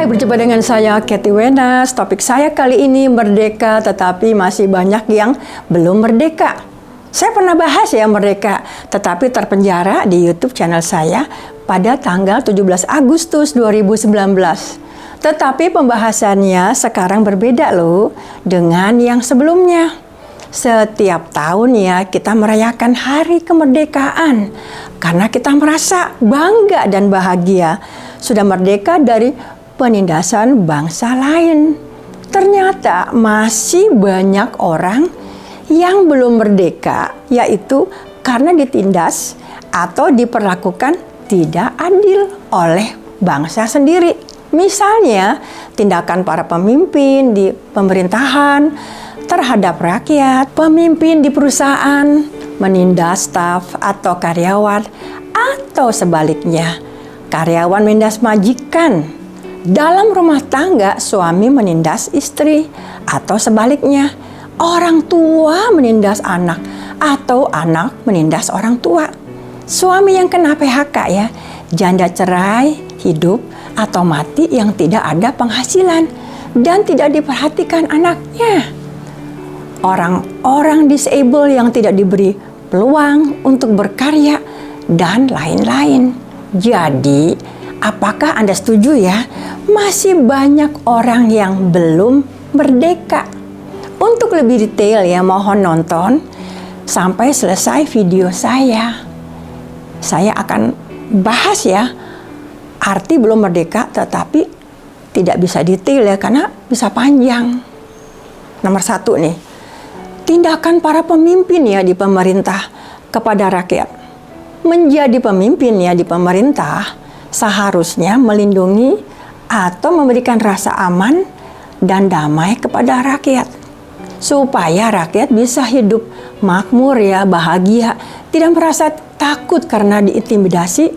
Hai, berjumpa dengan saya Katy Wenas. Topik saya kali ini merdeka, tetapi masih banyak yang belum merdeka. Saya pernah bahas ya merdeka, tetapi terpenjara di YouTube channel saya pada tanggal 17 Agustus 2019. Tetapi pembahasannya sekarang berbeda loh dengan yang sebelumnya. Setiap tahun ya kita merayakan hari kemerdekaan karena kita merasa bangga dan bahagia sudah merdeka dari penindasan bangsa lain. Ternyata masih banyak orang yang belum merdeka, yaitu karena ditindas atau diperlakukan tidak adil oleh bangsa sendiri. Misalnya, tindakan para pemimpin di pemerintahan terhadap rakyat, pemimpin di perusahaan menindas staf atau karyawan, atau sebaliknya, karyawan menindas majikan. Dalam rumah tangga, suami menindas istri, atau sebaliknya, orang tua menindas anak, atau anak menindas orang tua. Suami yang kena PHK ya, janda cerai, hidup, atau mati yang tidak ada penghasilan, dan tidak diperhatikan anaknya. Orang-orang disable yang tidak diberi peluang untuk berkarya, dan lain-lain. Jadi, apakah Anda setuju ya? Masih banyak orang yang belum merdeka. Untuk lebih detail ya, mohon nonton sampai selesai video saya. Saya akan bahas ya arti belum merdeka, tetapi tidak bisa detail ya karena bisa panjang. Nomor 1 nih, tindakan para pemimpin ya di pemerintah kepada rakyat. Menjadi pemimpin ya di pemerintah seharusnya melindungi atau memberikan rasa aman dan damai kepada rakyat supaya rakyat bisa hidup makmur ya, bahagia, tidak merasa takut karena diintimidasi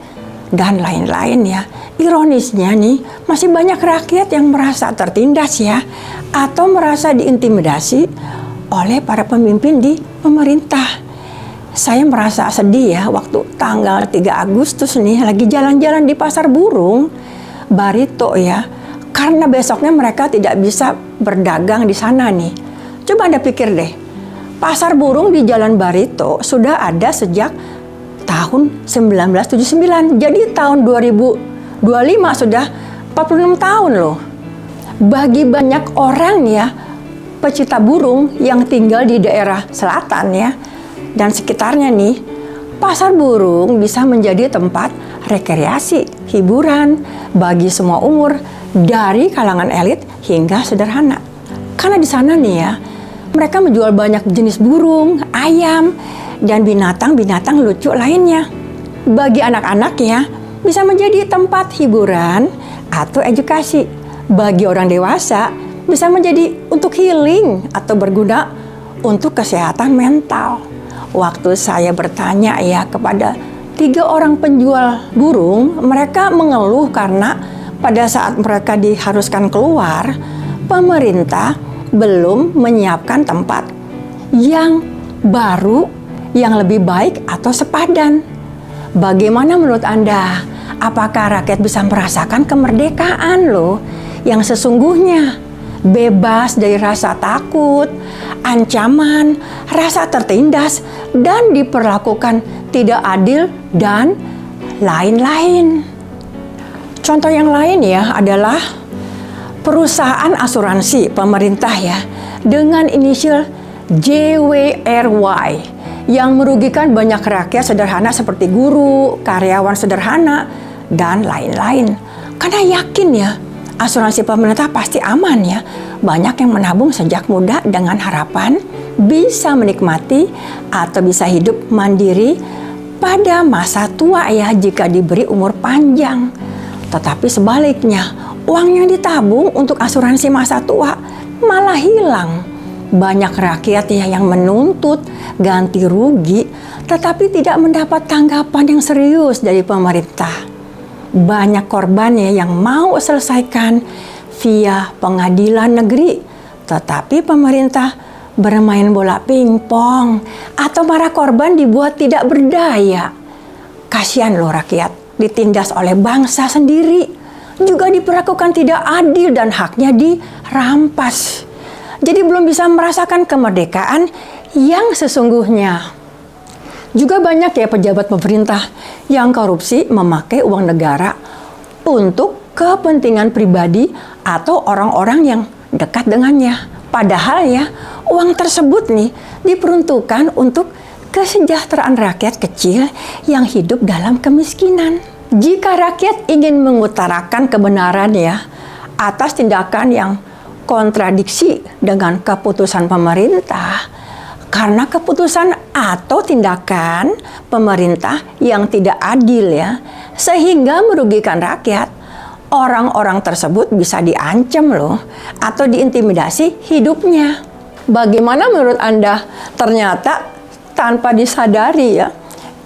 dan lain-lain ya. Ironisnya nih, masih banyak rakyat yang merasa tertindas ya atau merasa diintimidasi oleh para pemimpin di pemerintah. Saya merasa sedih ya waktu tanggal 3 Agustus nih lagi jalan-jalan di Pasar Burung Barito ya, karena besoknya mereka tidak bisa berdagang di sana nih. Coba Anda pikir deh, Pasar Burung di Jalan Barito sudah ada sejak tahun 1979. Jadi tahun 2025 sudah 46 tahun loh. Bagi banyak orang ya, pecinta burung yang tinggal di daerah selatan ya, dan sekitarnya nih, Pasar Burung bisa menjadi tempat rekreasi, hiburan bagi semua umur, dari kalangan elit hingga sederhana. Karena di sana nih ya, mereka menjual banyak jenis burung, ayam, dan binatang-binatang lucu lainnya. Bagi anak-anak ya, bisa menjadi tempat hiburan atau edukasi. Bagi orang dewasa, bisa menjadi untuk healing atau berguna untuk kesehatan mental. Waktu saya bertanya ya kepada 3 orang penjual burung, mereka mengeluh karena pada saat mereka diharuskan keluar, pemerintah belum menyiapkan tempat yang baru, yang lebih baik atau sepadan. Bagaimana menurut Anda? Apakah rakyat bisa merasakan kemerdekaan loh yang sesungguhnya? Bebas dari rasa takut, ancaman, rasa tertindas, dan diperlakukan tidak adil, dan lain-lain. Contoh yang lain ya adalah perusahaan asuransi pemerintah ya dengan inisial JWRY yang merugikan banyak rakyat sederhana seperti guru, karyawan sederhana, dan lain-lain. Karena yakin ya, asuransi pemerintah pasti aman ya. Banyak yang menabung sejak muda dengan harapan bisa menikmati atau bisa hidup mandiri pada masa tua ya jika diberi umur panjang. Tetapi sebaliknya, uang yang ditabung untuk asuransi masa tua malah hilang. Banyak rakyat ya yang menuntut ganti rugi tetapi tidak mendapat tanggapan yang serius dari pemerintah. Banyak korban ya yang mau selesaikan via pengadilan negeri, tetapi pemerintah bermain bola pingpong atau para korban dibuat tidak berdaya. Kasihan loh rakyat, ditindas oleh bangsa sendiri. juga diperlakukan tidak adil dan haknya dirampas. Jadi belum bisa merasakan kemerdekaan yang sesungguhnya. Juga banyak ya pejabat pemerintah yang korupsi memakai uang negara untuk kepentingan pribadi atau orang-orang yang dekat dengannya. Padahal ya, uang tersebut nih diperuntukkan untuk kesejahteraan rakyat kecil yang hidup dalam kemiskinan. Jika rakyat ingin mengutarakan kebenaran ya atas tindakan yang kontradiksi dengan keputusan pemerintah, karena keputusan atau tindakan pemerintah yang tidak adil ya, sehingga merugikan rakyat, orang-orang tersebut bisa diancam loh atau diintimidasi hidupnya. Bagaimana menurut Anda? Ternyata tanpa disadari ya,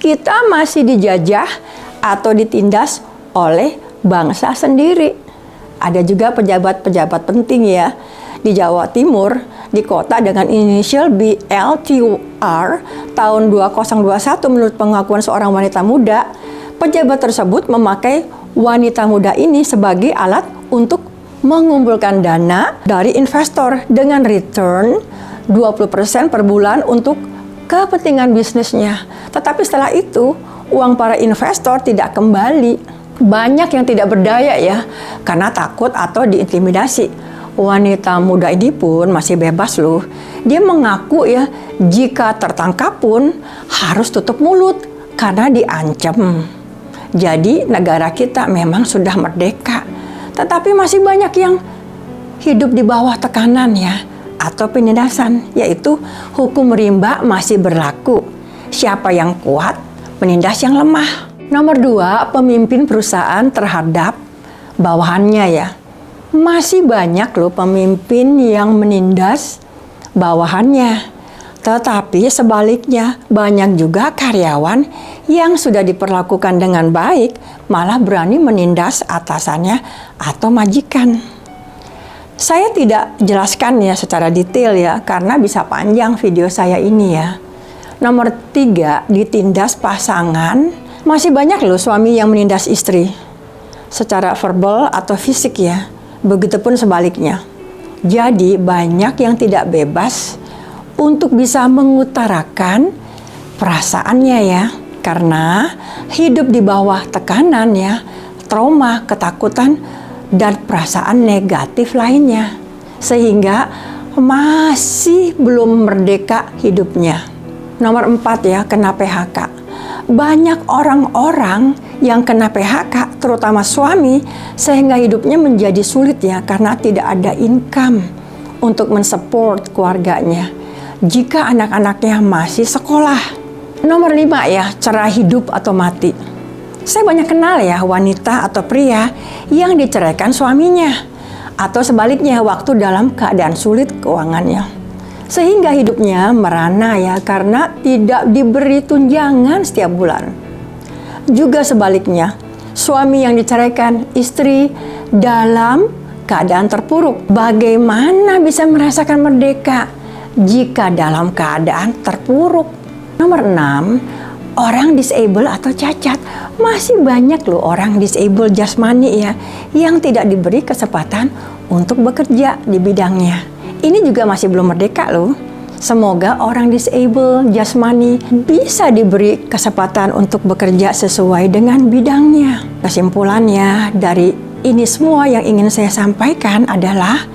kita masih dijajah atau ditindas oleh bangsa sendiri. Ada juga pejabat-pejabat penting ya di Jawa Timur, di kota dengan inisial BLTUR tahun 2021 menurut pengakuan seorang wanita muda, pejabat tersebut memakai wanita muda ini sebagai alat untuk mengumpulkan dana dari investor dengan return 20% per bulan untuk kepentingan bisnisnya. Tetapi setelah itu, uang para investor tidak kembali. Banyak yang tidak berdaya ya, karena takut atau diintimidasi. Wanita muda ini pun masih bebas loh. Dia mengaku ya, jika tertangkap pun harus tutup mulut karena diancam. Jadi negara kita memang sudah merdeka, tetapi masih banyak yang hidup di bawah tekanan ya, atau penindasan, yaitu hukum rimba masih berlaku. Siapa yang kuat menindas yang lemah. Nomor 2, pemimpin perusahaan terhadap bawahannya ya. Masih banyak loh pemimpin yang menindas bawahannya. Tetapi sebaliknya, banyak juga karyawan yang sudah diperlakukan dengan baik malah berani menindas atasannya atau majikan. Saya tidak jelaskan ya secara detail ya, karena bisa panjang video saya ini ya. Nomor 3, ditindas pasangan. Masih banyak loh suami yang menindas istri secara verbal atau fisik ya. Begitupun sebaliknya. Jadi banyak yang tidak bebas untuk bisa mengutarakan perasaannya ya. Karena hidup di bawah tekanan ya, trauma, ketakutan, dan perasaan negatif lainnya. Sehingga masih belum merdeka hidupnya. Nomor 4 ya, kena PHK. Banyak orang-orang yang kena PHK, terutama suami, sehingga hidupnya menjadi sulit ya, karena tidak ada income untuk mensupport keluarganya jika anak-anaknya masih sekolah. Nomor 5 ya, cerai hidup atau mati. Saya banyak kenal ya wanita atau pria yang diceraikan suaminya, atau sebaliknya waktu dalam keadaan sulit keuangannya. Sehingga hidupnya merana ya, karena tidak diberi tunjangan setiap bulan. Juga sebaliknya, suami yang diceraikan istri dalam keadaan terpuruk. Bagaimana bisa merasakan merdeka jika dalam keadaan terpuruk? Nomor 6, orang disable atau cacat. Masih banyak loh orang disable jasmani ya, yang tidak diberi kesempatan untuk bekerja di bidangnya. Ini juga masih belum merdeka loh. Semoga orang disable jasmani bisa diberi kesempatan untuk bekerja sesuai dengan bidangnya. Kesimpulannya dari ini semua yang ingin saya sampaikan adalah,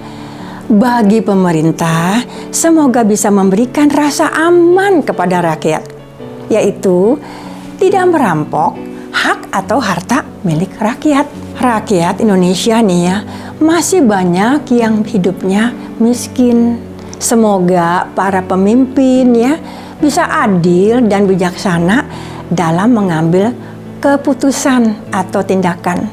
bagi pemerintah semoga bisa memberikan rasa aman kepada rakyat, yaitu tidak merampok hak atau harta milik rakyat. Rakyat Indonesia nih ya, masih banyak yang hidupnya miskin. Semoga para pemimpin ya bisa adil dan bijaksana dalam mengambil keputusan atau tindakan,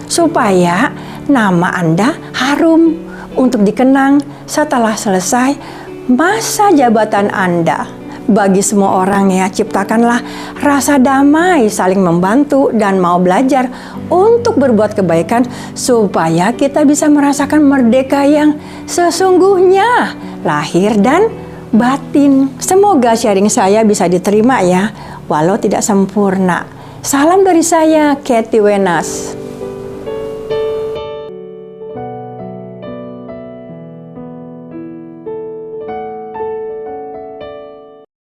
supaya nama Anda harum untuk dikenang setelah selesai masa jabatan Anda. Bagi semua orang ya, ciptakanlah rasa damai, saling membantu, dan mau belajar untuk berbuat kebaikan supaya kita bisa merasakan merdeka yang sesungguhnya, lahir dan batin. Semoga sharing saya bisa diterima ya, walau tidak sempurna. Salam dari saya, Katie Wenas.